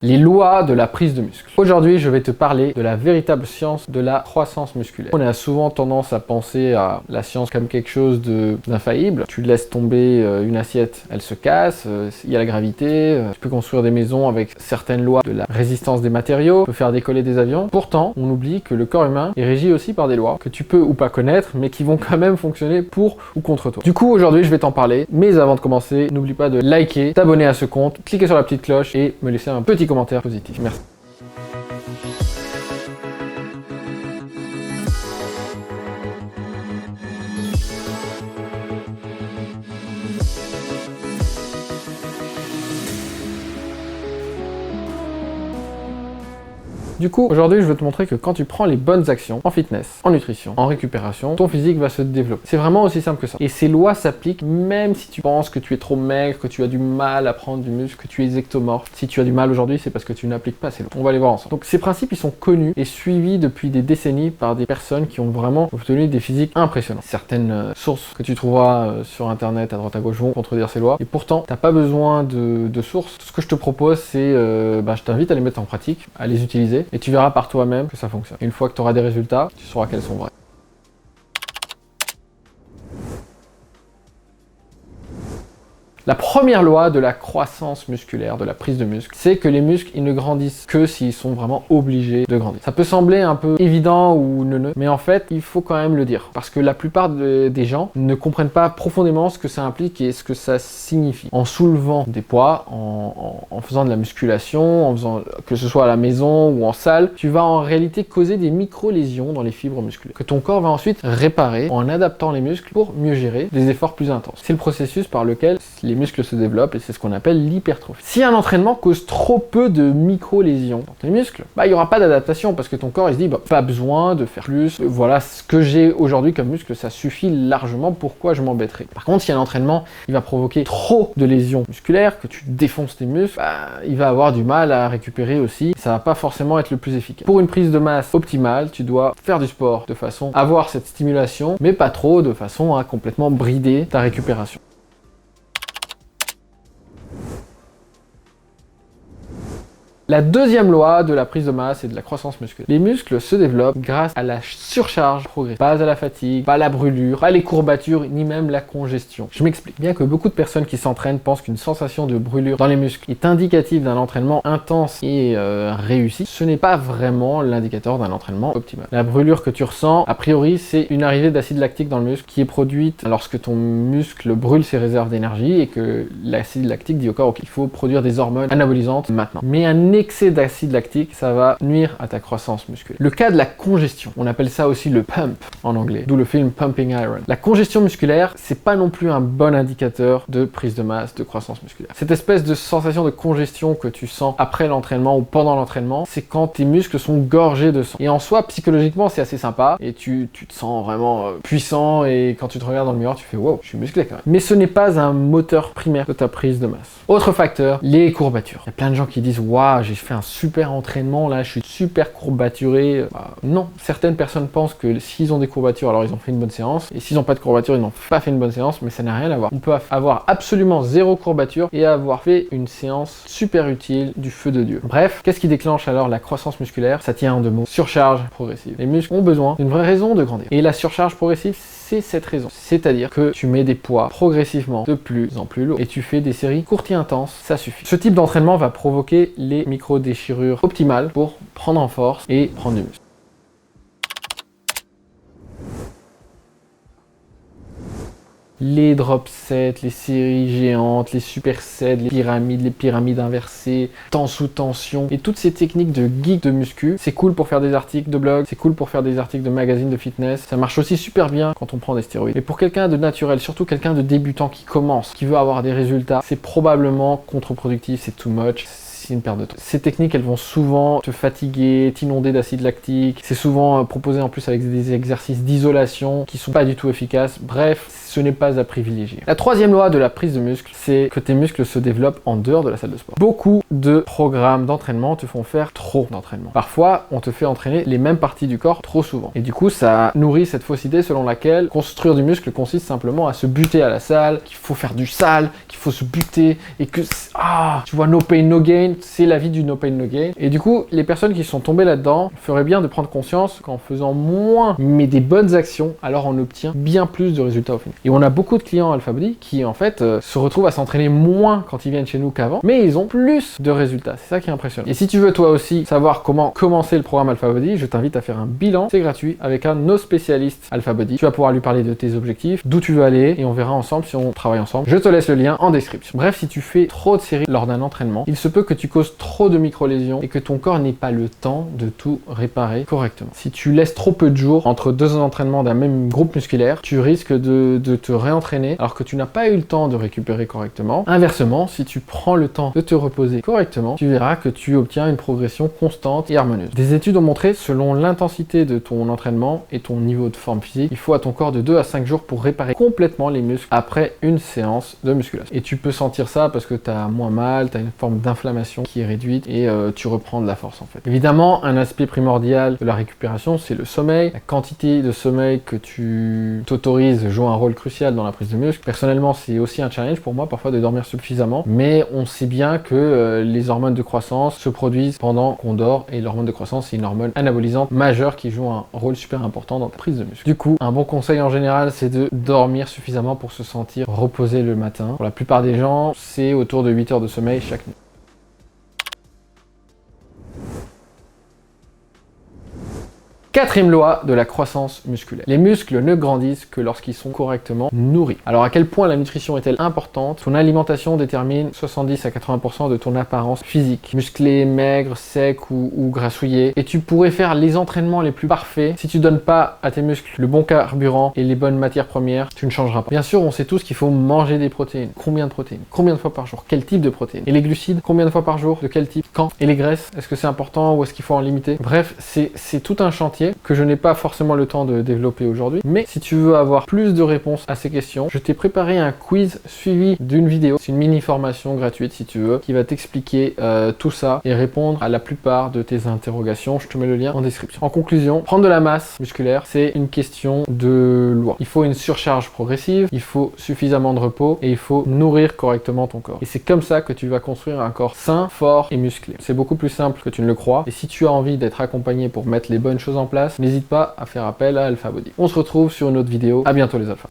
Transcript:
Les lois de la prise de muscle. Aujourd'hui, je vais te parler de la véritable science de la croissance musculaire. On a souvent tendance à penser à la science comme quelque chose d'infaillible. Tu laisses tomber une assiette, elle se casse, il y a la gravité, tu peux construire des maisons avec certaines lois de la résistance des matériaux, tu peux faire décoller des avions. Pourtant, on oublie que le corps humain est régi aussi par des lois que tu peux ou pas connaître, mais qui vont quand même fonctionner pour ou contre toi. Du coup, aujourd'hui, je vais t'en parler, mais avant de commencer, n'oublie pas de liker, t'abonner à ce compte, cliquer sur la petite cloche et me laisser un petit commentaire positif. Merci. Du coup, aujourd'hui, je veux te montrer que quand tu prends les bonnes actions en fitness, en nutrition, en récupération, ton physique va se développer. C'est vraiment aussi simple que ça. Et ces lois s'appliquent même si tu penses que tu es trop maigre, que tu as du mal à prendre du muscle, que tu es ectomorphe. Si tu as du mal aujourd'hui, c'est parce que tu n'appliques pas ces lois. On va les voir ensemble. Donc ces principes, ils sont connus et suivis depuis des décennies par des personnes qui ont vraiment obtenu des physiques impressionnants. Certaines sources que tu trouveras sur internet à droite à gauche vont contredire ces lois. Et pourtant, t'as pas besoin de sources. Tout ce que je te propose, c'est, je t'invite à les mettre en pratique, à les utiliser. Et tu verras par toi-même que ça fonctionne. Une fois que tu auras des résultats, tu sauras qu'elles sont vraies. La première loi de la croissance musculaire, de la prise de muscle, c'est que les muscles, ils ne grandissent que s'ils sont vraiment obligés de grandir. Ça peut sembler un peu évident ou neuneux, mais en fait, il faut quand même le dire. Parce que la plupart des gens ne comprennent pas profondément ce que ça implique et ce que ça signifie. En soulevant des poids, en faisant de la musculation, en faisant, que ce soit à la maison ou en salle, tu vas en réalité causer des micro-lésions dans les fibres musculaires, que ton corps va ensuite réparer en adaptant les muscles pour mieux gérer des efforts plus intenses. C'est le processus par lequel les muscles se développent et c'est ce qu'on appelle l'hypertrophie. Si un entraînement cause trop peu de micro-lésions dans tes muscles, il n'y aura pas d'adaptation parce que ton corps il se dit pas besoin de faire plus, voilà ce que j'ai aujourd'hui comme muscle, ça suffit largement, pourquoi je m'embêterai. Par contre, si un entraînement il va provoquer trop de lésions musculaires, que tu défonces tes muscles, il va avoir du mal à récupérer aussi, ça va pas forcément être le plus efficace. Pour une prise de masse optimale, tu dois faire du sport de façon à avoir cette stimulation, mais pas trop de façon à complètement brider ta récupération. La deuxième loi de la prise de masse et de la croissance musculaire. Les muscles se développent grâce à la surcharge progressive, pas à la fatigue, pas à la brûlure, pas les courbatures, ni même la congestion. Je m'explique. Bien que beaucoup de personnes qui s'entraînent pensent qu'une sensation de brûlure dans les muscles est indicative d'un entraînement intense et réussi, ce n'est pas vraiment l'indicateur d'un entraînement optimal. La brûlure que tu ressens, a priori, c'est une arrivée d'acide lactique dans le muscle qui est produite lorsque ton muscle brûle ses réserves d'énergie et que l'acide lactique dit au corps, ok, il faut produire des hormones anabolisantes maintenant. Mais un excès d'acide lactique, ça va nuire à ta croissance musculaire. Le cas de la congestion, on appelle ça aussi le pump en anglais, d'où le film Pumping Iron. La congestion musculaire, c'est pas non plus un bon indicateur de prise de masse, de croissance musculaire. Cette espèce de sensation de congestion que tu sens après l'entraînement ou pendant l'entraînement, c'est quand tes muscles sont gorgés de sang. Et en soi, psychologiquement, c'est assez sympa et tu te sens vraiment puissant et quand tu te regardes dans le miroir, tu fais wow, je suis musclé quand même. Mais ce n'est pas un moteur primaire de ta prise de masse. Autre facteur, les courbatures. Il y a plein de gens qui disent waouh, j'ai fait un super entraînement, là je suis super courbaturé. Non, certaines personnes pensent que s'ils ont des courbatures, alors ils ont fait une bonne séance, et s'ils n'ont pas de courbatures, ils n'ont pas fait une bonne séance, mais ça n'a rien à voir. On peut avoir absolument zéro courbature et avoir fait une séance super utile du feu de Dieu. Bref, qu'est-ce qui déclenche alors la croissance musculaire? Ça tient en deux mots, surcharge progressive. Les muscles ont besoin d'une vraie raison de grandir. Et la surcharge progressive, c'est cette raison. C'est-à-dire que tu mets des poids progressivement de plus en plus lourds et tu fais des séries courtes et intenses, ça suffit. Ce type d'entraînement va provoquer les micro-déchirures optimales pour prendre en force et prendre du muscle. Les drop sets, les séries géantes, les supersets, les pyramides inversées, temps sous tension et toutes ces techniques de geek de muscu, c'est cool pour faire des articles de blog, c'est cool pour faire des articles de magazines de fitness, ça marche aussi super bien quand on prend des stéroïdes. Mais pour quelqu'un de naturel, surtout quelqu'un de débutant qui commence, qui veut avoir des résultats, c'est probablement contre-productif, c'est too much. C'est une perte de temps. Ces techniques, elles vont souvent te fatiguer, t'inonder d'acide lactique. C'est souvent proposé en plus avec des exercices d'isolation qui sont pas du tout efficaces. Bref, ce n'est pas à privilégier. La troisième loi de la prise de muscle, c'est que tes muscles se développent en dehors de la salle de sport. Beaucoup de programmes d'entraînement te font faire trop d'entraînement. Parfois, on te fait entraîner les mêmes parties du corps trop souvent. Et du coup, ça nourrit cette fausse idée selon laquelle construire du muscle consiste simplement à se buter à la salle, qu'il faut faire du sale, qu'il faut se buter et que tu vois, no pain, no gain. c'est la vie du no pain no gain. Et du coup, les personnes qui sont tombées là-dedans feraient bien de prendre conscience qu'en faisant moins, mais des bonnes actions, alors on obtient bien plus de résultats au final. Et on a beaucoup de clients Alpha Body qui en fait se retrouvent à s'entraîner moins quand ils viennent chez nous qu'avant, mais ils ont plus de résultats. C'est ça qui est impressionnant. Et si tu veux toi aussi savoir comment commencer le programme Alpha Body, je t'invite à faire un bilan, c'est gratuit, avec un de nos spécialistes Alpha Body. Tu vas pouvoir lui parler de tes objectifs, d'où tu veux aller, et on verra ensemble si on travaille ensemble. Je te laisse le lien en description. Bref, si tu fais trop de séries lors d'un entraînement, il se peut que tu causes trop de micro-lésions et que ton corps n'ait pas le temps de tout réparer correctement. Si tu laisses trop peu de jours entre deux entraînements d'un même groupe musculaire, tu risques de te réentraîner alors que tu n'as pas eu le temps de récupérer correctement. Inversement, si tu prends le temps de te reposer correctement, tu verras que tu obtiens une progression constante et harmonieuse. Des études ont montré, selon l'intensité de ton entraînement et ton niveau de forme physique, il faut à ton corps de 2 à 5 jours pour réparer complètement les muscles après une séance de musculation. Et tu peux sentir ça parce que tu as moins mal, tu as une forme d'inflammation qui est réduite et tu reprends de la force en fait. Évidemment, un aspect primordial de la récupération, c'est le sommeil. La quantité de sommeil que tu t'autorises joue un rôle crucial dans la prise de muscle. Personnellement, c'est aussi un challenge pour moi parfois de dormir suffisamment, mais on sait bien que les hormones de croissance se produisent pendant qu'on dort et l'hormone de croissance, c'est une hormone anabolisante majeure qui joue un rôle super important dans ta prise de muscle. Du coup, un bon conseil en général, c'est de dormir suffisamment pour se sentir reposé le matin. Pour la plupart des gens, c'est autour de 8 heures de sommeil chaque nuit. Quatrième loi de la croissance musculaire. Les muscles ne grandissent que lorsqu'ils sont correctement nourris. Alors à quel point la nutrition est-elle importante? Ton alimentation détermine 70 à 80% de ton apparence physique. Musclé, maigre, sec ou grassouillé. Et tu pourrais faire les entraînements les plus parfaits. Si tu donnes pas à tes muscles le bon carburant et les bonnes matières premières, tu ne changeras pas. Bien sûr, on sait tous qu'il faut manger des protéines. Combien de protéines? Combien de fois par jour? Quel type de protéines? Et les glucides? Combien de fois par jour? De quel type? Quand? Et les graisses? Est-ce que c'est important ou est-ce qu'il faut en limiter? Bref, c'est tout un chantier que je n'ai pas forcément le temps de développer aujourd'hui. Mais si tu veux avoir plus de réponses à ces questions, je t'ai préparé un quiz suivi d'une vidéo. C'est une mini formation gratuite si tu veux, qui va t'expliquer tout ça et répondre à la plupart de tes interrogations. Je te mets le lien en description. En conclusion, prendre de la masse musculaire, c'est une question de loi. Il faut une surcharge progressive, il faut suffisamment de repos et il faut nourrir correctement ton corps. Et c'est comme ça que tu vas construire un corps sain, fort et musclé. C'est beaucoup plus simple que tu ne le crois. Et si tu as envie d'être accompagné pour mettre les bonnes choses en place, n'hésite pas à faire appel à Alpha Body. On se retrouve sur une autre vidéo. À bientôt les alphas.